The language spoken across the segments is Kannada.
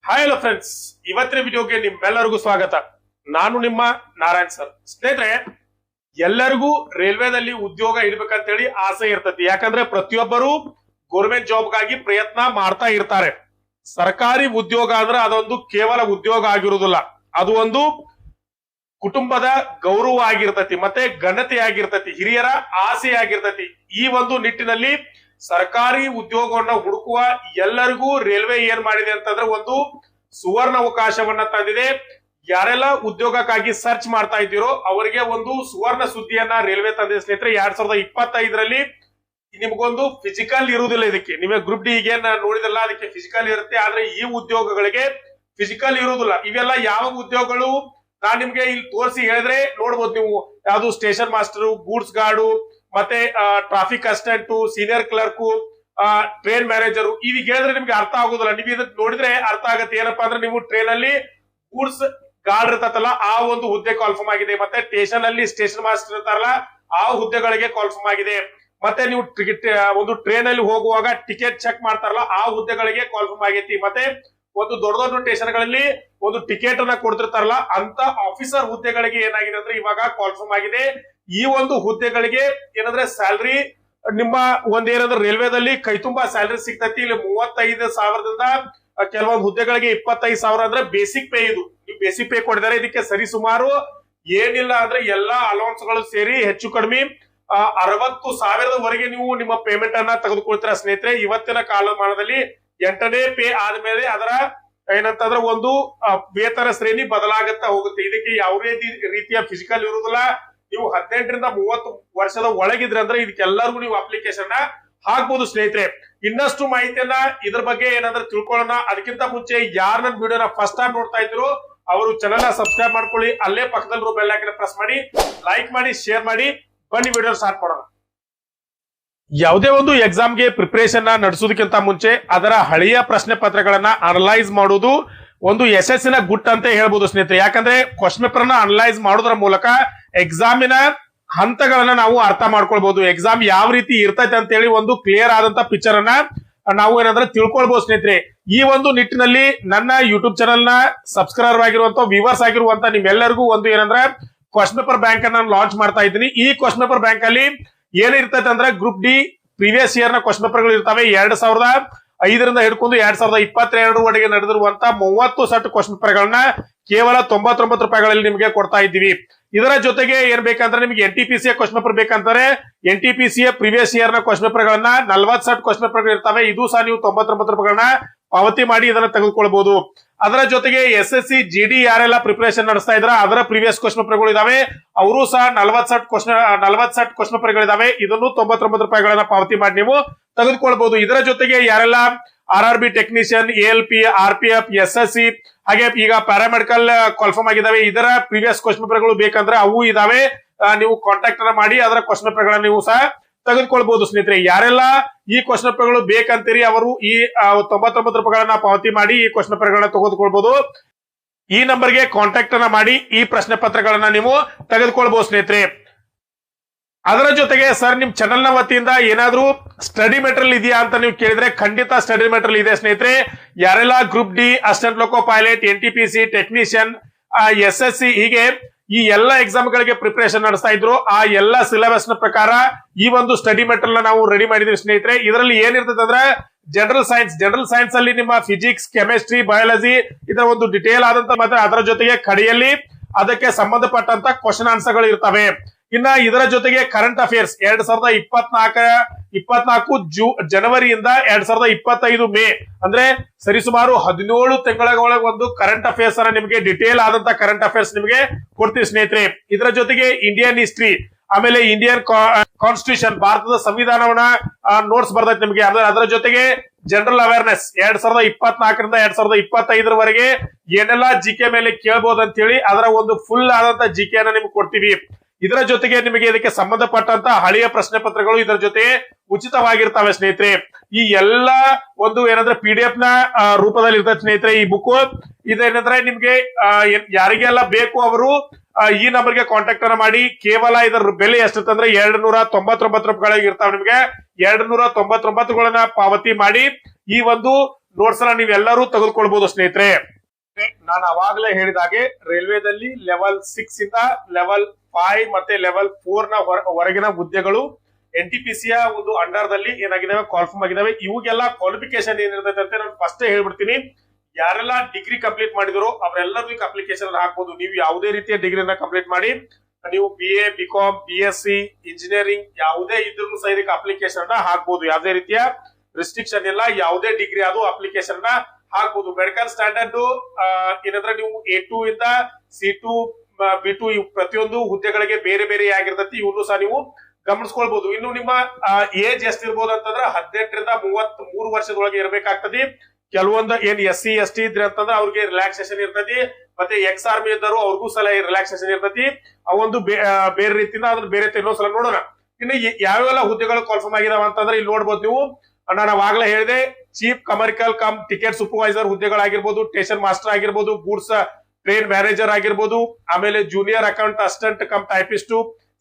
ಹಾಯ್ ಹಲೋ ಫ್ರೆಂಡ್ಸ್, ಇವತ್ತಿನ ವಿಡಿಯೋಗೆ ನಿಮ್ಮೆಲ್ಲರಿಗೂ ಸ್ವಾಗತ. ನಾನು ನಿಮ್ಮ ನಾರಾಯಣ್ ಸರ್. ಸ್ನೇಹಿತರೆ, ಎಲ್ಲರಿಗೂ ರೈಲ್ವೆದಲ್ಲಿ ಉದ್ಯೋಗ ಇರ್ಬೇಕಂತ ಹೇಳಿ ಆಸೆ ಇರ್ತತಿ. ಯಾಕಂದ್ರೆ ಪ್ರತಿಯೊಬ್ಬರು ಗೌರ್ಮೆಂಟ್ ಜಾಬ್ಗಾಗಿ ಪ್ರಯತ್ನ ಮಾಡ್ತಾ ಇರ್ತಾರೆ. ಸರ್ಕಾರಿ ಉದ್ಯೋಗ ಅಂದ್ರೆ ಅದೊಂದು ಕೇವಲ ಉದ್ಯೋಗ ಆಗಿರುವುದಿಲ್ಲ, ಅದು ಒಂದು ಕುಟುಂಬದ ಗೌರವ ಆಗಿರ್ತತಿ, ಮತ್ತೆ ಘನತೆ ಆಗಿರ್ತತಿ, ಹಿರಿಯರ ಆಸೆ ಆಗಿರ್ತತಿ. ಈ ಒಂದು ನಿಟ್ಟಿನಲ್ಲಿ ಸರ್ಕಾರಿ ಉದ್ಯೋಗವನ್ನ ಹುಡುಕುವ ಎಲ್ಲರಿಗೂ ರೈಲ್ವೆ ಏನ್ ಮಾಡಿದೆ ಅಂತಂದ್ರೆ ಒಂದು ಸುವರ್ಣ ಅವಕಾಶವನ್ನ ತಂದಿದೆ. ಯಾರೆಲ್ಲ ಉದ್ಯೋಗಕ್ಕಾಗಿ ಸರ್ಚ್ ಮಾಡ್ತಾ ಇದ್ದೀರೋ ಅವರಿಗೆ ಒಂದು ಸುವರ್ಣ ಸುದ್ದಿಯನ್ನ ರೈಲ್ವೆ ತಂದಿದೆ. ಸ್ನೇಹಿತರೆ, 2025ರಲ್ಲಿ ನಿಮ್ಗೊಂದು ಫಿಸಿಕಲ್ ಇರುವುದಿಲ್ಲ. ಇದಕ್ಕೆ ನೀವೇ ಗ್ರೂಪ್ ಡಿ ಗೆ ನೋಡಿದಲ್ಲ, ಅದಕ್ಕೆ ಫಿಸಿಕಲ್ ಇರುತ್ತೆ. ಆದ್ರೆ ಈ ಉದ್ಯೋಗಗಳಿಗೆ ಫಿಸಿಕಲ್ ಇರುವುದಿಲ್ಲ. ಇವೆಲ್ಲ ಯಾವ ಉದ್ಯೋಗಗಳು ನಾನ್ ನಿಮ್ಗೆ ಇಲ್ಲಿ ತೋರಿಸಿ ಹೇಳಿದ್ರೆ ನೋಡ್ಬೋದು ನೀವು. ಯಾವ್ದು ಸ್ಟೇಷನ್ ಮಾಸ್ಟರ್, ಗೂಡ್ಸ್ ಗಾರ್ಡು, ಮತ್ತೆ traffic assistant, senior clerk, train manager. ಈಗ ಹೇಳಿದ್ರೆ ನಿಮ್ಗೆ ಅರ್ಥ ಆಗುದಿಲ್ಲ. ನೀವು ಇದಕ್ಕೆ ನೋಡಿದ್ರೆ ಅರ್ಥ ಆಗುತ್ತೆ. ಏನಪ್ಪಾ ಅಂದ್ರೆ ನೀವು ಟ್ರೈನ್ ಅಲ್ಲಿ ಗೂಡ್ಸ್ ಗಾರ್ಡ್ ಇರ್ತಲ್ಲ, ಆ ಒಂದು ಹುದ್ದೆ ಕಾಲ್ಫಾರ್ಮ್ ಆಗಿದೆ. ಮತ್ತೆ ಸ್ಟೇಷನ್ ಅಲ್ಲಿ ಸ್ಟೇಷನ್ ಮಾಸ್ಟರ್ ಇರ್ತಾರಲ್ಲ, ಆ ಹುದ್ದೆಗಳಿಗೆ ಕಾಲ್ಫಾರ್ಮ್ ಆಗಿದೆ. ಮತ್ತೆ ನೀವು ಒಂದು ಟ್ರೈನ್ ಅಲ್ಲಿ ಹೋಗುವಾಗ ಟಿಕೆಟ್ ಚೆಕ್ ಮಾಡ್ತಾರಲ್ಲ, ಆ ಹುದ್ದೆಗಳಿಗೆ ಕಾಲ್ಫಾರ್ಮ್ ಆಗೈತಿ. ಮತ್ತೆ ಒಂದು ದೊಡ್ಡ ದೊಡ್ಡ ಸ್ಟೇಷನ್ ಗಳಲ್ಲಿ ಒಂದು ಟಿಕೆಟ್ ಅನ್ನ ಕೊಡ್ತಿರ್ತಾರಲ್ಲ, ಅಂತ ಆಫೀಸರ್ ಹುದ್ದೆಗಳಿಗೆ ಏನಾಗಿದೆ ಅಂದ್ರೆ ಇವಾಗ ಕಾಲ್ಫಾರ್ಮ್ ಆಗಿದೆ. ಈ ಒಂದು ಹುದ್ದೆಗಳಿಗೆ ಏನಂದ್ರೆ ಸ್ಯಾಲ್ರಿ ನಿಮ್ಮ ಒಂದೇನಂದ್ರೆ ರೈಲ್ವೆದಲ್ಲಿ ಕೈ ತುಂಬಾ ಸ್ಯಾಲ್ರಿ ಸಿಗ್ತೈತಿ. ಇಲ್ಲಿ 35,000ದಿಂದ ಕೆಲವೊಂದು ಹುದ್ದೆಗಳಿಗೆ 25,000 ಅಂದ್ರೆ ಬೇಸಿಕ್ ಪೇ. ಇದು ನೀವು ಬೇಸಿಕ್ ಪೇ ಕೊಟ್ಟಿದ್ದಾರೆ. ಇದಕ್ಕೆ ಸರಿ ಸುಮಾರು ಏನಿಲ್ಲ ಅಂದ್ರೆ ಎಲ್ಲಾ ಅಲೌನ್ಸ್ ಗಳು ಸೇರಿ ಹೆಚ್ಚು ಕಡಿಮೆ 60,000ವರೆಗೆ ನೀವು ನಿಮ್ಮ ಪೇಮೆಂಟ್ ಅನ್ನ ತೆಗೆದುಕೊಳ್ತೀರಾ. ಸ್ನೇಹಿತರೆ, ಇವತ್ತಿನ ಕಾಲಮಾನದಲ್ಲಿ 8ನೇ ಪೇ ಆದ್ಮೇಲೆ ಅದರ ಏನಂತಂದ್ರೆ ಒಂದು ವೇತನ ಶ್ರೇಣಿ ಬದಲಾಗುತ್ತಾ ಹೋಗುತ್ತೆ. ಇದಕ್ಕೆ ಯಾವುದೇ ರೀತಿಯ ಫಿಸಿಕಲ್ ಇರುವುದಿಲ್ಲ. ನೀವು 18ರಿಂದ 30 ವರ್ಷದ ಒಳಗಿದ್ರೆ ಅಂದ್ರೆ ಇದಕ್ಕೆಲ್ಲರಿಗೂ ನೀವು ಅಪ್ಲಿಕೇಶನ್ ಹಾಕ್ಬಹುದು. ಸ್ನೇಹಿತರೆ, ಇನ್ನಷ್ಟು ಮಾಹಿತಿಯನ್ನ ಇದ್ರ ಬಗ್ಗೆ ಏನಂದ್ರೆ ತಿಳ್ಕೊಳ್ಳೋಣ. ಅದಕ್ಕಿಂತ ಮುಂಚೆ ಯಾರು ನನ್ನ ವಿಡಿಯೋನ ಫಸ್ಟ್ ಟೈಮ್ ನೋಡ್ತಾ ಇದ್ರು ಅವರು ಚಾನೆಲ್ ಸಬ್ಸ್ಕ್ರೈಬ್ ಮಾಡ್ಕೊಳ್ಳಿ. ಅಲ್ಲೇ ಪಕ್ಕದಲ್ಲಿರೋ ಬೆಲ್ ಐಕಾನ್ ಪ್ರೆಸ್ ಮಾಡಿ, ಲೈಕ್ ಮಾಡಿ, ಶೇರ್ ಮಾಡಿ. ಬನ್ನಿ ವಿಡಿಯೋ ಸ್ಟಾರ್ಟ್ ಮಾಡೋಣ. ಯಾವುದೇ ಒಂದು ಎಕ್ಸಾಮ್ಗೆ ಪ್ರಿಪರೇಷನ್ ನಡೆಸೋದಕ್ಕಿಂತ ಮುಂಚೆ ಅದರ ಹಳೆಯ ಪ್ರಶ್ನೆ ಪತ್ರಗಳನ್ನ ಅನಲೈಸ್ ಮಾಡುವುದು ಒಂದು ಯಶಸ್ಸಿನ ಗುಟ್ ಅಂತ ಹೇಳ್ಬೋದು. ಸ್ನೇಹಿತರೆ, ಯಾಕಂದ್ರೆ ಕ್ವಶನ್ ಪೇಪರ್ ನ ಅನಲೈಸ್ ಮಾಡೋದ್ರ ಮೂಲಕ ಎಕ್ಸಾಮಿನ ಹಂತಗಳನ್ನ ನಾವು ಅರ್ಥ ಮಾಡ್ಕೊಳ್ಬಹುದು. ಎಕ್ಸಾಮ್ ಯಾವ ರೀತಿ ಇರ್ತೈತೆ ಅಂತ ಹೇಳಿ ಒಂದು ಕ್ಲಿಯರ್ ಆದಂತ ಪಿಕ್ಚರ್ ಅನ್ನ ನಾವು ಏನಂದ್ರೆ ತಿಳ್ಕೊಳ್ಬಹುದು. ಸ್ನೇಹಿತರೆ, ಈ ಒಂದು ನಿಟ್ಟಿನಲ್ಲಿ ನನ್ನ ಯೂಟ್ಯೂಬ್ ಚಾನೆಲ್ ನ ಸಬ್ಸ್ಕ್ರೈಬರ್ ಆಗಿರುವಂತ ವ್ಯೂವರ್ಸ್ ಆಗಿರುವಂತ ನಿಮ್ಮೆಲ್ಲರಿಗೂ ಒಂದು ಏನಂದ್ರೆ ಕ್ವಶನ್ ಪೇಪರ್ ಬ್ಯಾಂಕ್ ಅನ್ನ ಲಾಂಚ್ ಮಾಡ್ತಾ ಇದ್ದೀನಿ. ಈ ಕ್ವಶನ್ ಪೇಪರ್ ಬ್ಯಾಂಕ್ ಅಲ್ಲಿ ಏನಿರ್ತೈತೆ ಅಂದ್ರೆ ಗ್ರೂಪ್ ಡಿ ಪ್ರೀವಿಯಸ್ ಇಯರ್ ನ ಕ್ವಶನ್ ಪೇಪರ್ ಗಳು ಇರ್ತವೆ. 2005ರಿಂದ ಹಿಡ್ಕೊಂಡು 2022ವರೆಗೆ ನಡೆದಿರುವಂತ 30 ಸೆಟ್ ಕ್ವಶನ್ ಪೇಪರ್ ಗಳನ್ನ ಕೇವಲ 99 ರೂಪಾಯಿಗಳಲ್ಲಿ ನಿಮಗೆ ಕೊಡ್ತಾ ಇದ್ದೀವಿ. ಇದರ ಜೊತೆಗೆ ಏನ್ ಬೇಕಂದ್ರೆ ನಿಮಗೆ NTPC ಕ್ವಶನ್ ಪೇಪರ್ ಬೇಕಂತಾರೆ NTPC ಪ್ರೀವಿಯಸ್ ಇಯರ್ ನ ಕ್ವಶನ್ ಪೇಪರ್ ಗಳನ್ನ 40 ಸೆಟ್ ಕ್ವಶನ್ ಪೇಪರ್ ಇರ್ತವೆ. ಇದು ಸಹ ನೀವು 99 ರೂಪಾಯಿಗಳನ್ನ ಪಾವತಿ ಮಾಡಿ ಇದನ್ನ ತೆಗೆದುಕೊಳ್ಬಹುದು. ಅದರ ಜೊತೆಗೆ SSC GD ಯಾರೆಲ್ಲ ಪ್ರಿಪರೇಷನ್ ನಡೆಸ್ತಾ ಇದ್ರ ಅದರ ಪ್ರೀವಿಯಸ್ ಕ್ವಶನ್ ಪೇಪರ್ ಗಳು ಇದಾವೆ. ಅವರು ಸಹ 40 ಸೆಟ್ ಕ್ವಶನ್ ಪೇಪರ್ ಗಳಿದಾವೆ. ಇದನ್ನು 99 ರೂಪಾಯಿಗಳನ್ನ ಪಾವತಿ ಮಾಡಿ ನೀವು ತೆಗೆದುಕೊಳ್ಬಹುದು. ಇದರ ಜೊತೆಗೆ ಯಾರೆಲ್ಲ RRB technician, ALP, RPF, SSC ಹಾಗೆ ಈಗ ಪ್ಯಾರಾಮೆಡಿಕಲ್ ಕಾಲ್ಫಾರ್ಮ್ ಆಗಿದಾವೆ, ಇದರ ಪ್ರೀವಿಯಸ್ ಕ್ವಶನ್ ಪೇಪರ್ ಗಳು ಬೇಕಂದ್ರೆ ಅವು ಇದಾವೆ. ನೀವು ಕಾಂಟ್ಯಾಕ್ಟ್ ಅನ್ನ ಮಾಡಿ ಅದರ ಕ್ವಶನ್ ಪೇಪರ್ ಗಳನ್ನ ನೀವು ಸಹ ತೆಗೆದುಕೊಳ್ಬಹುದು. ಸ್ನೇಹಿತರೆ, ಯಾರೆಲ್ಲ ಈ ಕ್ವಶನ್ ಪೇಪರ್ ಗಳು ಬೇಕಂತೀರಿ ಅವರು ಈ 99 ರೂಪಾಯಿಗಳನ್ನ ಪಾವತಿ ಮಾಡಿ ಈ ಕ್ವಶನ್ ಪೇಪರ್ ಗಳನ್ನ ತೆಗೆದುಕೊಳ್ಬಹುದು. ಈ ನಂಬರ್ಗೆ ಕಾಂಟ್ಯಾಕ್ಟ್ ಅನ್ನ ಮಾಡಿ ಈ ಪ್ರಶ್ನೆ ಪತ್ರಗಳನ್ನ ನೀವು ತೆಗೆದುಕೊಳ್ಬಹುದು. ಸ್ನೇಹಿತರೆ, ಅದರ ಜೊತೆಗೆ ಸರ್ ನಿಮ್ ಚಾನೆಲ್ ನ ವತಿಯಿಂದ ಏನಾದ್ರೂ ಸ್ಟಡಿ ಮೆಟೀರಿಯಲ್ ಇದೆಯಾ ಅಂತ ನೀವು ಕೇಳಿದ್ರೆ ಖಂಡಿತ ಸ್ಟಡಿ ಮೆಟೀರಿಯಲ್ ಇದೆ. ಸ್ನೇಹಿತರೆ, ಯಾರೆಲ್ಲ ಗ್ರೂಪ್ ಡಿ, ಅಸಿಸ್ಟೆಂಟ್ ಲೋಕೋ ಪೈಲಟ್, NTPC ಟೆಕ್ನಿಷಿಯನ್, SSC ಹೀಗೆ ಈ ಎಲ್ಲಾ ಎಕ್ಸಾಮ್ ಗಳಿಗೆ ಪ್ರಿಪರೇಷನ್ ನಡೆಸ್ತಾ ಇದ್ರು ಆ ಎಲ್ಲಾ ಸಿಲೆಬಸ್ ನ ಪ್ರಕಾರ ಈ ಒಂದು ಸ್ಟಡಿ ಮೆಟೀರಿಯಲ್ ನಾವು ರೆಡಿ ಮಾಡಿದ್ವಿ. ಸ್ನೇಹಿತರೆ, ಇದರಲ್ಲಿ ಏನಿರ್ತದೆ ಅಂದ್ರೆ ಜನರಲ್ ಸೈನ್ಸ್ ಅಲ್ಲಿ ನಿಮ್ಮ ಫಿಸಿಕ್ಸ್, ಕೆಮಿಸ್ಟ್ರಿ, ಬಯಾಲಜಿ ಇದರ ಒಂದು ಡಿಟೇಲ್ ಆದಂತ ಮತ್ತೆ ಅದರ ಜೊತೆಗೆ ಕಡೆಯಲ್ಲಿ ಅದಕ್ಕೆ ಸಂಬಂಧಪಟ್ಟಂತ ಕ್ವಶನ್ ಆನ್ಸರ್ ಗಳು ಇರ್ತವೆ. ಇನ್ನ ಇದರ ಜೊತೆಗೆ ಕರೆಂಟ್ ಅಫೇರ್ಸ್ 2024 ಜನವರಿಯಿಂದ 2025 ಮೇ ಅಂದ್ರೆ ಸರಿಸುಮಾರು 17 ತಿಂಗಳ ಒಳಗೆ ಒಂದು ಕರೆಂಟ್ ಅಫೇರ್ಸ್ ಅನ್ನ ನಿಮಗೆ ಡಿಟೇಲ್ ಆದಂತ ಕರೆಂಟ್ ಅಫೇರ್ಸ್ ನಿಮಗೆ ಕೊಡ್ತೀವಿ. ಸ್ನೇಹಿತರೆ, ಇದರ ಜೊತೆಗೆ ಇಂಡಿಯನ್ ಹಿಸ್ಟ್ರಿ, ಆಮೇಲೆ ಇಂಡಿಯನ್ ಕಾನ್ಸ್ಟಿಟ್ಯೂಷನ್ ಭಾರತದ ಸಂವಿಧಾನವನ್ನ ನೋಟ್ಸ್ ಬರ್ತೈತೆ ನಿಮಗೆ. ಅದರ ಜೊತೆಗೆ ಜನರಲ್ ಅವೇರ್ನೆಸ್ 2024ರಿಂದ 2025ವರೆಗೆ ಏನೆಲ್ಲ ಜಿಕೆ ಮೇಲೆ ಕೇಳಬಹುದು ಅಂತ ಹೇಳಿ ಅದರ ಒಂದು ಫುಲ್ ಆದಂತ ಜಿಕೆ ಅನ್ನ ನಿಮ್ಗೆ ಕೊಡ್ತೀವಿ. ಇದರ ಜೊತೆಗೆ ನಿಮಗೆ ಇದಕ್ಕೆ ಸಂಬಂಧಪಟ್ಟಂತ ಹಳೆಯ ಪ್ರಶ್ನೆ ಪತ್ರಗಳು ಇದರ ಜೊತೆ ಉಚಿತವಾಗಿರ್ತವೆ. ಸ್ನೇಹಿತರೆ, ಈ ಎಲ್ಲಾ ಒಂದು ಏನಂದ್ರೆ PDF ನ ರೂಪದಲ್ಲಿ ಇರ್ತದೆ. ಸ್ನೇಹಿತರೆ, ಈ ಬುಕ್ ಇದೇನಂದ್ರೆ ನಿಮ್ಗೆ ಯಾರಿಗೆಲ್ಲ ಬೇಕು ಅವರು ಈ ನಂಬರ್ಗೆ ಕಾಂಟ್ಯಾಕ್ಟ್ ಅನ್ನ ಮಾಡಿ. ಕೇವಲ ಇದರ ಬೆಲೆ ಎಷ್ಟಿರ್ತಂದ್ರೆ 299 ರೂಪಾಯಿಗಳಿಗೆ ಇರ್ತಾವೆ. ನಿಮಗೆ 299ಗಳನ್ನ ಪಾವತಿ ಮಾಡಿ ಈ ಒಂದು ನೋಟ್ಸ್ ಅನ್ನ ನೀವೆಲ್ಲರೂ ತೆಗೆದುಕೊಳ್ಬಹುದು ಸ್ನೇಹಿತರೆ. ನಾನು ಅವಾಗಲೇ ಹೇಳಿದಾಗೆ ರೈಲ್ವೆದಲ್ಲಿ ಲೆವೆಲ್ 6 ಇಂದ ಲೆವೆಲ್ 5 ಮತ್ತೆ ಲೆವೆಲ್ 4 ನ ಹೊರಗಿನ ಹುದ್ದೆಗಳು NTPC ಯ ಒಂದು ಅಂಡರ್ ದಲ್ಲಿ ಏನಾಗಿದಾವೆ, ಕಾಲ್ಫಾರ್ಮ್ ಆಗಿದಾವೆ. ಇವಾಗೆಲ್ಲ ಕ್ವಾಲಿಫಿಕೇಶನ್ ಏನಿರ್ತೈತೆ ಅಂತ ನಾನು ಫಸ್ಟ್ ಹೇಳ್ಬಿಡ್ತೀನಿ. ಯಾರೆಲ್ಲ ಡಿಗ್ರಿ ಕಂಪ್ಲೀಟ್ ಮಾಡಿದ್ರು ಅವರೆಲ್ಲರೂ ಅಪ್ಲಿಕೇಶನ್ ಹಾಕ್ಬೋದು. ನೀವು ಯಾವುದೇ ರೀತಿಯ ಡಿಗ್ರಿನ ಕಂಪ್ಲೀಟ್ ಮಾಡಿ, ನೀವು BA BCom BSc ಇಂಜಿನಿಯರಿಂಗ್ ಯಾವುದೇ ಇದ್ರೂ ಸಹ ಇದಕ್ಕೆ ಅಪ್ಲಿಕೇಶನ್ ಹಾಕ್ಬೋದು. ಯಾವುದೇ ರೀತಿಯ ರಿಸ್ಟ್ರಿಕ್ಷನ್ ಇಲ್ಲ. ಯಾವುದೇ ಡಿಗ್ರಿ ಅದು ಅಪ್ಲಿಕೇಶನ್ ಹಾಕ್ಬೋದು. ಮೆಡಿಕಲ್ ಸ್ಟ್ಯಾಂಡರ್ಡ್ ಏನಂದ್ರೆ ನೀವು A2 ಇಂದ C2 B2 ಪ್ರತಿಯೊಂದು ಹುದ್ದೆಗಳಿಗೆ ಬೇರೆ ಬೇರೆ ಆಗಿರ್ತೈತಿ. ಇವನ್ನು ಸಹ ನೀವು ಗಮನಿಸ್ಕೊಳ್ಬಹುದು. ಇನ್ನು ನಿಮ್ಮ ಏಜ್ ಎಷ್ಟಿರ್ಬೋದು ಅಂತಂದ್ರೆ 18 ರಿಂದ 33 ವರ್ಷದೊಳಗೆ ಇರಬೇಕಾಗ್ತದೆ. ಕೆಲವೊಂದು ಏನ್ SC ST ಇದ್ರೆ ಅಂತಂದ್ರೆ ಅವ್ರಿಗೆ ರಿಲ್ಯಾಕ್ಸೇಷನ್ ಇರ್ತೈತಿ. ಮತ್ತೆ ಎಕ್ಸ್ ಆರ್ಮಿ ಇದ್ದರು ಅವ್ರಿಗೂ ಸಲ ರಿಲ್ಯಾಕ್ಸೇಷನ್ ಇರ್ತೈತಿ. ಅವೊಂದು ಬೇರೆ ರೀತಿಯಿಂದ ಅದ್ರ ಬೇರೆ ಇನ್ನೊಂದ್ಸಲ ನೋಡೋಣ. ಇನ್ನು ಯಾವೆಲ್ಲ ಹುದ್ದೆಗಳು ಕಾಲ್ಫಾರ್ಮ್ ಆಗಿದಾವ ಅಂತಂದ್ರೆ ಇಲ್ಲಿ ನೋಡ್ಬೋದು ನೀವು. ನಾನು ಅವಾಗಲೇ ಹೇಳಿದೆ, chief commercial cum ticket supervisor ಹುದ್ದೆಗಳಾಗಿರ್ಬೋದು, ಸ್ಟೇಷನ್ ಮಾಸ್ಟರ್ ಆಗಿರ್ಬೋದು, ಗೂಡ್ಸ್ ಟ್ರೈನ್ ಮ್ಯಾನೇಜರ್ ಆಗಿರ್ಬೋದು, ಆಮೇಲೆ junior account assistant cum typist,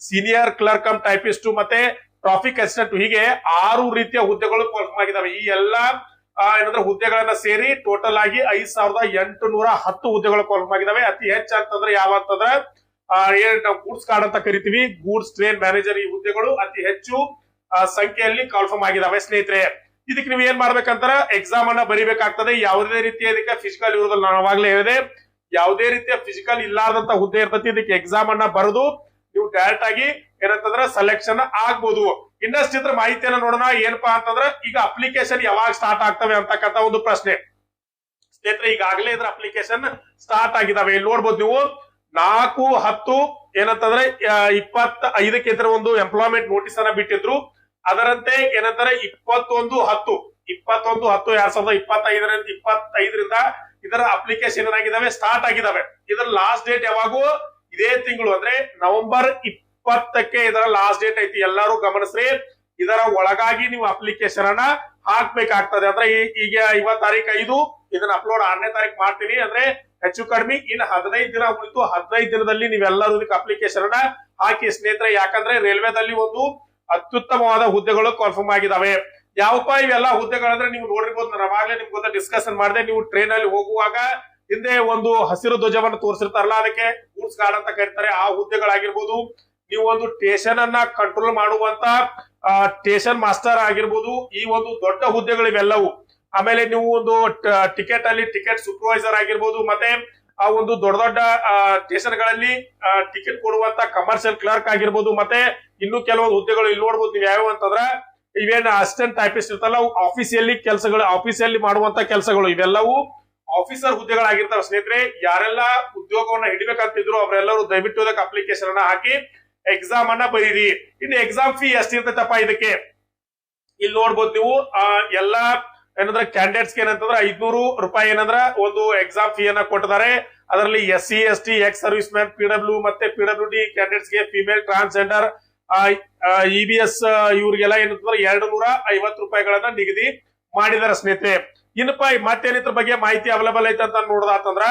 senior clerk cum typist, ಮತ್ತೆ ಟ್ರಾಫಿಕ್ ಅಸಿಸ್ಟೆಂಟ್, ಹೀಗೆ 6 ರೀತಿಯ ಹುದ್ದೆಗಳು ಕಾಲ್ಫಾರ್ಮ್ ಆಗಿದಾವೆ. ಈ ಎಲ್ಲಾ ಏನಂದ್ರೆ ಹುದ್ದೆಗಳನ್ನ ಸೇರಿ ಟೋಟಲ್ ಆಗಿ 5810 ಹುದ್ದೆಗಳು ಕಾಲ್ಫಾರ್ಮ್ ಆಗಿದಾವೆ. ಅತಿ ಹೆಚ್ಚು ಅಂತಂದ್ರೆ ಯಾವ ಅಂತಂದ್ರೆ ಏನ್ ನಾವು ಗೂಡ್ಸ್ ಕಾರ್ಡ್ ಅಂತ ಕರಿತೀವಿ, ಗೂಡ್ಸ್ ಟ್ರೈನ್ ಮ್ಯಾನೇಜರ್, ಈ ಹುದ್ದೆಗಳು ಅತಿ ಹೆಚ್ಚು ಸಂಖ್ಯೆಯಲ್ಲಿ ಕಾಲ್ಫಾರ್ಮ್ ಆಗಿದಾವೆ ಸ್ನೇಹಿತರೆ. ಇದಕ್ಕೆ ನೀವು ಏನ್ ಮಾಡ್ಬೇಕಂತಾರ, ಎಕ್ಸಾಮ್ ಅನ್ನ ಬರಿಬೇಕಾಗ್ತದೆ. ಯಾವುದೇ ರೀತಿಯ ಇದಕ್ಕೆ ಫಿಸಿಕಲ್ ಇರುವುದಿಲ್ಲ. ನಾನು ಅವಾಗಲೇ ಹೇಳಿದೆ, ಯಾವುದೇ ರೀತಿಯ ಫಿಸಿಕಲ್ ಇಲ್ಲದಂತ ಹುದ್ದೆ ಇರ್ತೈತಿ. ಇದಕ್ಕೆ ಎಕ್ಸಾಮ್ ಅನ್ನ ಬರೆದು ನೀವು ಡೈರೆಕ್ಟ್ ಆಗಿ ಏನಂತಂದ್ರೆ ಸೆಲೆಕ್ಷನ್ ಆಗ್ಬೋದು. ಇನ್ನಷ್ಟಿದ್ರ ಮಾಹಿತಿಯನ್ನ ನೋಡೋಣ. ಏನಪ್ಪಾ ಅಂತಂದ್ರೆ, ಈಗ ಅಪ್ಲಿಕೇಶನ್ ಯಾವಾಗ ಸ್ಟಾರ್ಟ್ ಆಗ್ತವೆ ಅಂತಕ್ಕಂತ ಒಂದು ಪ್ರಶ್ನೆ ಸ್ನೇಹಿತರೆ. ಈಗಾಗಲೇ ಇದ್ರ ಅಪ್ಲಿಕೇಶನ್ ಸ್ಟಾರ್ಟ್ ಆಗಿದಾವೆ. ಇಲ್ಲಿ ನೋಡ್ಬೋದು ನೀವು 4/10 ಏನಂತಂದ್ರೆ 25ಕ್ಕೆ ಇದ್ರ ಒಂದು ಎಂಪ್ಲಾಯ್ಮೆಂಟ್ ನೋಟಿಸ್ ಅನ್ನ ಬಿಟ್ಟಿದ್ರು. ಅದರಂತೆ ಏನಂತಾರೆ 21/10/2025ರಿಂದ ಇದರ ಅಪ್ಲಿಕೇಶನ್ ಏನಾಗಿದಾವೆ, ಸ್ಟಾರ್ಟ್ ಆಗಿದಾವೆ. ಇದರ ಲಾಸ್ಟ್ ಡೇಟ್ ಯಾವಾಗೂ ಇದೇ ತಿಂಗಳು ಅಂದ್ರೆ ನವೆಂಬರ್ 20ಕ್ಕೆ ಇದರ ಲಾಸ್ಟ್ ಡೇಟ್ ಐತಿ. ಎಲ್ಲರೂ ಗಮನಿಸ್ರಿ. ಇದರ ಒಳಗಾಗಿ ನೀವು ಅಪ್ಲಿಕೇಶನ್ ಅನ್ನ ಹಾಕ್ಬೇಕಾಗ್ತದೆ. ಅಂದ್ರೆ ಈಗ 5 ಇದನ್ನ ಅಪ್ಲೋಡ್ 6ನೇ ತಾರೀಕು ಮಾಡ್ತೀನಿ. ಅಂದ್ರೆ ಹೆಚ್ಚು ಕಡಿಮೆ ಇನ್ನು 15 ದಿನ ಉಳಿತು. 15 ದಿನದಲ್ಲಿ ನೀವೆಲ್ಲರೂ ಇದಕ್ಕೆ ಅಪ್ಲಿಕೇಶನ್ ಅನ್ನ ಹಾಕಿ ಸ್ನೇಹಿತರೆ. ಯಾಕಂದ್ರೆ ರೈಲ್ವೆದಲ್ಲಿ ಒಂದು ಅತ್ಯುತ್ತಮವಾದ ಹುದ್ದೆಗಳು ಕಾಲ್ಫಾರ್ಮ್ ಆಗಿದಾವೆ. ಯಾವಪ್ಪ ಇವೆಲ್ಲ ಹುದ್ದೆಗಳಂದ್ರೆ ನೀವು ನೋಡಿರ್ಬೋದು, ನಾನು ಅವಾಗಲೇ ನಿಮ್ಗೆ ಗೊತ್ತ ಡಿಸ್ಕಷನ್ ಮಾಡಿದೆ. ನೀವು ಟ್ರೈನ್ ಅಲ್ಲಿ ಹೋಗುವಾಗ ಹಿಂದೆ ಒಂದು ಹಸಿರು ಧ್ವಜವನ್ನು ತೋರಿಸಿರ್ತಾರಲ್ಲ, ಅದಕ್ಕೆ ಗೂಡ್ಸ್ ಗಾರ್ಡ್ ಅಂತ ಕರೀತಾರೆ. ಆ ಹುದ್ದೆಗಳಾಗಿರ್ಬೋದು. ನೀವು ಒಂದು ಸ್ಟೇಷನ್ ಅನ್ನ ಕಂಟ್ರೋಲ್ ಮಾಡುವಂತ ಸ್ಟೇಷನ್ ಮಾಸ್ಟರ್ ಆಗಿರ್ಬೋದು. ಈ ಒಂದು ದೊಡ್ಡ ಹುದ್ದೆಗಳು ಇವೆಲ್ಲವು. ಆಮೇಲೆ ನೀವು ಒಂದು ಟಿಕೆಟ್ ಅಲ್ಲಿ ಟಿಕೆಟ್ ಸೂಪರ್ವೈಸರ್ ಆಗಿರ್ಬೋದು. ಮತ್ತೆ ಆ ಒಂದು ದೊಡ್ಡ ದೊಡ್ಡ ಸ್ಟೇಷನ್ ಗಳಲ್ಲಿ ಟಿಕೆಟ್ ಕೊಡುವಂತ ಕಮರ್ಷಿಯಲ್ ಕ್ಲರ್ಕ್ ಆಗಿರ್ಬೋದು. ಮತ್ತೆ ಇನ್ನು ಕೆಲವೊಂದು ಹುದ್ದೆಗಳು ಇಲ್ಲಿ ನೋಡ್ಬೋದು ನೀವು ಯಾವ್ಯಾವ ಅಂತಂದ್ರ, ಇವೇನು ಅಸಿಸ್ಟೆಂಟ್ ಟೈಪಿಸ್ಟ್ ಇರ್ತಲ್ಲ, ಆಫೀಸಿಯಲ್ಲಿ ಕೆಲಸಗಳು, ಆಫೀಸಿಯಲ್ಲಿ ಮಾಡುವಂತ ಕೆಲಸಗಳು, ಇವೆಲ್ಲವೂ ಆಫೀಸರ್ ಹುದ್ದೆಗಳಾಗಿರ್ತಾವೆ ಸ್ನೇಹಿತರೆ. ಯಾರೆಲ್ಲ ಉದ್ಯೋಗವನ್ನ ಹಿಡಿಬೇಕಂತಿದ್ರು ಅವರೆಲ್ಲರೂ ದಯವಿಟ್ಟು ಇದಕ್ಕೆ ಅಪ್ಲಿಕೇಶನ್ ಅನ್ನ ಹಾಕಿ ಎಕ್ಸಾಮ್ ಅನ್ನ ಬರೀರಿ. ಇನ್ನು ಎಕ್ಸಾಮ್ ಫೀ ಎಷ್ಟಿರ್ತೈತಪ್ಪ ಇದಕ್ಕೆ ಇಲ್ಲಿ ನೋಡ್ಬೋದು ನೀವು. ಎಲ್ಲಾ ಏನಂದ್ರೆ ಕ್ಯಾಂಡಿಡೇಟ್ಸ್ ಏನಂತಂದ್ರೆ 500 ರೂಪಾಯಿ ಏನಂದ್ರ ಒಂದು ಎಕ್ಸಾಮ್ ಫೀ ಅನ್ನ ಕೊಟ್ಟಿದ್ದಾರೆ. ಅದರಲ್ಲಿ SC ST ex service man, PW ಮತ್ತೆ PWD ಕ್ಯಾಂಡಿಡೇಟ್ಸ್ ಗೆ, ಫಿಮೇಲ್ ಟ್ರಾನ್ಸ್ಜೆಂಡರ್, EBS ಇವ್ರಿಗೆಲ್ಲ ಏನಂತಂದ್ರೆ 250 ರೂಪಾಯಿಗಳನ್ನ ನಿಗದಿ ಮಾಡಿದಾರೆ ಸ್ನೇಹಿತರೆ. ಇನ್ನಪ್ಪ ಮತ್ತೇನಿದ್ರ ಬಗ್ಗೆ ಮಾಹಿತಿ ಅವೈಲೇಬಲ್ ಐತೆ ಅಂತ ನೋಡೋದಾತಂದ್ರ,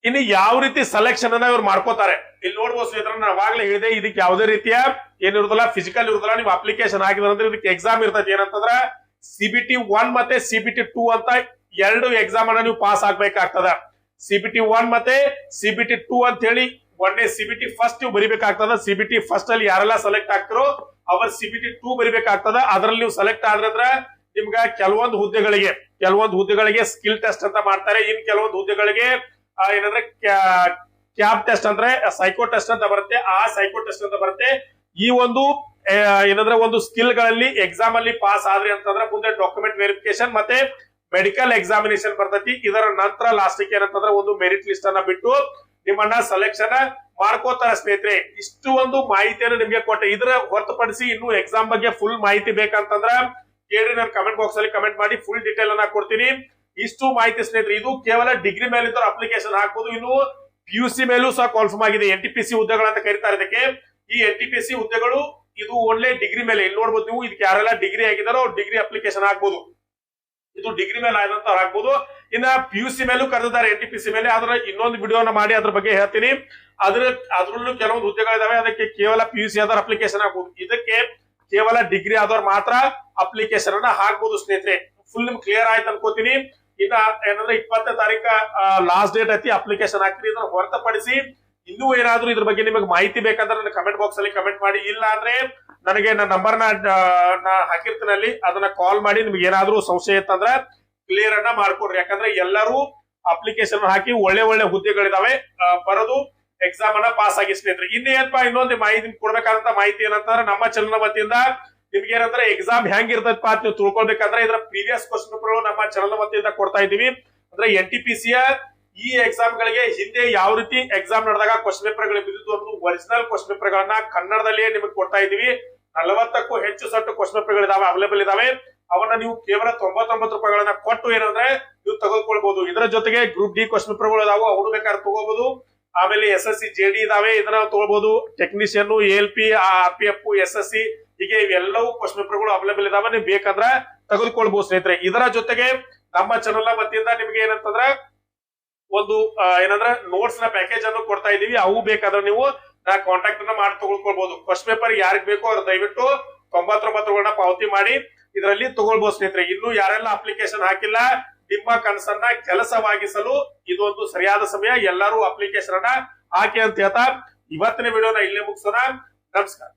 ಇನ್ನು ಯಾವ ರೀತಿ ಸೆಲೆಕ್ಷನ್ ಅನ್ನ ಇವ್ರು ಮಾಡ್ಕೋತಾರೆ ಇಲ್ಲಿ ನೋಡ್ಬೋದು ಸ್ನೇಹಿತರೆ. ನಾನು ಅವಾಗಲೇ ಹೇಳಿದೆ, ಇದಕ್ಕೆ ಯಾವುದೇ ರೀತಿಯ ಏನಿರುದಿಲ್ಲ, ಫಿಸಿಕಲ್ ಇರುದಿಲ್ಲ. ನೀವು ಅಪ್ಲಿಕೇಶನ್ ಹಾಕಿದ್ರೆ ಇದಕ್ಕೆ ಎಕ್ಸಾಮ್ ಇರ್ತದೆ. ಏನಂತಂದ್ರ CBT 1 ಮತ್ತೆ CBT 2 ಅಂತ 2 ಎಕ್ಸಾಮ್ ಅನ್ನ ನೀವು ಪಾಸ್ ಆಗ್ಬೇಕಾಗ್ತದ. CBT 1 ಮತ್ತೆ CBT 2 ಅಂತ ಹೇಳಿ ಒಂದೇ CBT ಫಸ್ಟ್ ನೀವು ಬರಿಬೇಕಾಗ್ತದ. CBT ಫಸ್ಟ್ ಅಲ್ಲಿ ಯಾರೆಲ್ಲ ಸೆಲೆಕ್ಟ್ ಆಗ್ತಿರೋ ಅವ್ರ CBT 2 ಬರಿಬೇಕಾಗ್ತದ. ಅದರಲ್ಲಿ ನೀವು ಸೆಲೆಕ್ಟ್ ಆದ್ರಂದ್ರ ನಿಮ್ಗ ಕೆಲವೊಂದು ಹುದ್ದೆಗಳಿಗೆ ಸ್ಕಿಲ್ ಟೆಸ್ಟ್ ಅಂತ ಮಾಡ್ತಾರೆ. ಇನ್ ಕೆಲವೊಂದು ಹುದ್ದೆಗಳಿಗೆ ಏನಂದ್ರೆ ಕ್ಯಾಬ್ ಟೆಸ್ಟ್ ಅಂದ್ರೆ ಸೈಕೋ ಟೆಸ್ಟ್ ಅಂತ ಬರುತ್ತೆ. ಆ ಸೈಕೋ ಟೆಸ್ಟ್ ಅಂತ ಬರುತ್ತೆ. ಈ ಒಂದು ಏನಂದ್ರೆ ಒಂದು ಸ್ಕಿಲ್ ಗಳಲ್ಲಿ ಎಕ್ಸಾಮ್ ಅಲ್ಲಿ ಪಾಸ್ ಆದ್ರಿ ಅಂತಂದ್ರೆ ಮುಂದೆ ಡಾಕ್ಯುಮೆಂಟ್ ವೆರಿಫಿಕೇಶನ್ ಮತ್ತೆ ಮೆಡಿಕಲ್ ಎಕ್ಸಾಮಿನೇಷನ್ ಬರ್ತೈತಿ. ಇದರ ನಂತರ ಲಾಸ್ಟ್ ಏನಂತಂದ್ರೆ ಒಂದು ಮೆರಿಟ್ ಲಿಸ್ಟ್ ಅನ್ನ ಬಿಟ್ಟು ನಿಮ್ಮನ್ನ ಸೆಲೆಕ್ಷನ್ ಮಾಡ್ಕೋತಾರ ಸ್ನೇಹಿತರೆ. ಇಷ್ಟು ಒಂದು ಮಾಹಿತಿಯನ್ನು ನಿಮ್ಗೆ ಕೊಟ್ಟೆ. ಇದರ ಹೊರತುಪಡಿಸಿ ಇನ್ನು ಎಕ್ಸಾಮ್ ಬಗ್ಗೆ ಫುಲ್ ಮಾಹಿತಿ ಬೇಕಂತಂದ್ರ ಕೇಳಿ, ನಾನು ಕಮೆಂಟ್ ಬಾಕ್ಸ್ ಅಲ್ಲಿ ಕಮೆಂಟ್ ಮಾಡಿ ಫುಲ್ ಡೀಟೇಲ್ ಅನ್ನ ಕೊಡ್ತೀನಿ. ಇಷ್ಟು ಮಾಹಿತಿ ಸ್ನೇಹಿತರೆ. ಇದು ಕೇವಲ ಡಿಗ್ರಿ ಮೇಲಿದ್ದವರು ಅಪ್ಲಿಕೇಶನ್ ಹಾಕಬಹುದು. ಇನ್ನು PUC ಮೇಲೂ ಸಹ ಕಾಲ್ಫಾರ್ಮ್ ಆಗಿದೆ. NTPC ಹುದ್ದೆಗಳಂತ ಕರೀತಾರೆ ಇದಕ್ಕೆ. ಈ NTPC ಹುದ್ದೆಗಳು ಇದು ಓನ್ಲಿ ಡಿಗ್ರಿ ಮೇಲೆ. ಇಲ್ಲಿ ನೋಡ್ಬೋದು ನೀವು, ಇದಕ್ಕೆ ಯಾರೆಲ್ಲ ಡಿಗ್ರಿ ಆಗಿದಾರೋ ಡಿಗ್ರಿ ಅಪ್ಲಿಕೇಶನ್ ಹಾಕ್ಬೋದು. ಇದು ಡಿಗ್ರಿ ಮೇಲೆ ಆದಂತ ಹಾಕ್ಬೋದು. ಇನ್ನ PUC ಮೇಲೂ ಕರೆದಿದ್ದಾರೆ NTPC ಮೇಲೆ. ಅದರ ಇನ್ನೊಂದು ವಿಡಿಯೋನ ಮಾಡಿ ಅದ್ರ ಬಗ್ಗೆ ಹೇಳ್ತೀನಿ. ಅದ್ರಲ್ಲೂ ಕೆಲವೊಂದು ಹುದ್ದೆಗಳಿದಾವೆ, ಅದಕ್ಕೆ ಕೇವಲ PUC ಆದವ್ರ ಅಪ್ಲಿಕೇಶನ್ ಹಾಕ್ಬೋದು. ಇದಕ್ಕೆ ಕೇವಲ ಡಿಗ್ರಿ ಆದವ್ರು ಮಾತ್ರ ಅಪ್ಲಿಕೇಶನ್ ಅನ್ನ ಹಾಕ್ಬೋದು ಸ್ನೇಹಿತರೆ. ಫುಲ್ ನಿಮ್ಗೆ ಕ್ಲಿಯರ್ ಆಯ್ತು ಅನ್ಕೋತೀನಿ. ಇನ್ನ ಏನಂದ್ರೆ 20ನೇ ತಾರೀಕ ಲಾಸ್ಟ್ ಡೇಟ್ ಐತಿ, ಅಪ್ಲಿಕೇಶನ್ ಹಾಕ್ರಿ. ಇದನ್ನ ಹೊರತುಪಡಿಸಿ ಇನ್ನೂ ಏನಾದ್ರೂ ಇದ್ರ ಬಗ್ಗೆ ನಿಮಗೆ ಮಾಹಿತಿ ಬೇಕಂದ್ರೆ ನನ್ನ ಕಮೆಂಟ್ ಬಾಕ್ಸ್ ಅಲ್ಲಿ ಕಮೆಂಟ್ ಮಾಡಿ. ಇಲ್ಲ ಅಂದ್ರೆ ನನಗೆ ನನ್ನ ನಂಬರ್ ನಾ ಹಾಕಿರ್ತೀನಿ ಅಲ್ಲಿ, ಅದನ್ನ ಕಾಲ್ ಮಾಡಿ ನಿಮ್ಗೆ ಏನಾದ್ರೂ ಸಂಶಯ ಇತ್ತಂದ್ರೆ ಕ್ಲಿಯರ್ ಅನ್ನ ಮಾಡ್ಕೊಡ್ರಿ. ಯಾಕಂದ್ರೆ ಎಲ್ಲರೂ ಅಪ್ಲಿಕೇಶನ್ ಹಾಕಿ ಒಳ್ಳೆ ಒಳ್ಳೆ ಹುದ್ದೆಗಳಿದಾವೆ, ಬರೋದು ಎಕ್ಸಾಮ್ ಅನ್ನ ಪಾಸ್ ಆಗಿ ಸ್ನೇಹಿತರೆ. ಇನ್ನೇನಪ್ಪಾ ಇನ್ನೊಂದು ಮಾಹಿತಿ ಕೊಡ್ಬೇಕಾದಂತ ಮಾಹಿತಿ ಏನಂತಂದ್ರೆ ನಮ್ಮ ಚಾನಲ್ ವತಿಯಿಂದ ನಿಮ್ಗೆ ಏನಂದ್ರೆ ಎಕ್ಸಾಮ್ ಹೆಂಗ್ ಇರ್ತೈತಪ್ಪ ಅಂತ ನೀವು ತಿಳ್ಕೊಳ್ಬೇಕಂದ್ರೆ ಇದರ ಪ್ರೀವಿಯಸ್ ಕ್ವಶನ್ ಪೇಪರ್ಗಳು ನಮ್ಮ ಚಾನಲ್ ವತಿಯಿಂದ ಕೊಡ್ತಾ ಇದೀವಿ. ಅಂದ್ರೆ NTPC ಈ ಎಕ್ಸಾಮ್ ಗಳಿಗೆ ಹಿಂದೆ ಯಾವ ರೀತಿ ಎಕ್ಸಾಮ್ ನಡೆದಾಗ ಕ್ವಶನ್ ಪೇಪರ್ ಗಳು ಬಿದ್ದು ಅನ್ನೋದು ಒರಿಜಿನಲ್ ಕ್ವಶನ್ ಪೇಪರ್ ಗಳನ್ನ ಕನ್ನಡದಲ್ಲಿಯೇ ನಿಮಗೆ ಕೊಡ್ತಾ ಇದೀವಿ. 40ಕ್ಕೂ ಹೆಚ್ಚು ಸೆಟ್ ಕ್ವಶನ್ ಪೇಪರ್ ಗಳಿದಾವೆ, ಅವೈಲೇಬಲ್ ಇದಾವೆ. ಅವನ್ನ ನೀವು ಕೇವಲ 99 ರೂಪಾಯಿಗಳನ್ನ ಕೊಟ್ಟು ಏನಂದ್ರೆ ನೀವು ತೆಗೆದುಕೊಳ್ಬಹುದು. ಇದರ ಜೊತೆಗೆ ಗ್ರೂಪ್ ಡಿ ಕ್ವಶನ್ ಪೇಪರ್ ಗಳು ಇದಾವೆ, ಅವನು ಬೇಕಾದ್ರೆ ತಗೋಬಹುದು. ಆಮೇಲೆ SSC JD ಇದಾವೆ, ಇದನ್ನ ತಗೋಬಹುದು. ಟೆಕ್ನಿಷಿಯನ್, ALP, RPF, SSC ಹೀಗೆ ಇವೆಲ್ಲವೂ ಕ್ವಶನ್ ಪೇಪರ್ ಗಳು ಅವೈಲೇಬಲ್ ಇದಾವೆ, ನೀವು ಬೇಕಂದ್ರೆ ತೆಗೆದುಕೊಳ್ಬಹುದು ಸ್ನೇಹಿತರೆ. ಇದರ ಜೊತೆಗೆ ನಮ್ಮ ಚಾನಲ್ ವತಿಯಿಂದ ನಿಮ್ಗೆ ಏನಂತಂದ್ರೆ ಒಂದು ಏನಂದ್ರೆ ನೋಟ್ಸ್ ನ ಪ್ಯಾಕೇಜ್ ಅನ್ನು ಕೊಡ್ತಾ ಇದೀವಿ. ಅವು ಬೇಕಾದ್ರೆ ನೀವು ಕಾಂಟ್ಯಾಕ್ಟ್ ಅನ್ನ ಮಾಡಿ ತಗೊಳ್ಕೊಳ್ಬಹುದು. ಕ್ವಶನ್ ಪೇಪರ್ ಯಾರಿಗೆ ಬೇಕೋ ಅವ್ರು ದಯವಿಟ್ಟು 99 ರೂಪಾಯಿಗಳನ್ನ ಪಾವತಿ ಮಾಡಿ ಇದರಲ್ಲಿ ತಗೊಳ್ಬಹುದು ಸ್ನೇಹಿತರೆ. ಇನ್ನು ಯಾರೆಲ್ಲ ಅಪ್ಲಿಕೇಶನ್ ಹಾಕಿಲ್ಲ, ನಿಮ್ಮ ಕನಸನ್ನ ಕೆಲಸವಾಗಿಸಲು ಇದೊಂದು ಸರಿಯಾದ ಸಮಯ. ಎಲ್ಲರೂ ಅಪ್ಲಿಕೇಶನ್ ಅನ್ನ ಹಾಕಿ ಅಂತ ಹೇಳ್ತಾ ಇವತ್ತಿನ ವಿಡಿಯೋನ ಇಲ್ಲೇ ಮುಗಿಸೋಣ. ನಮಸ್ಕಾರ.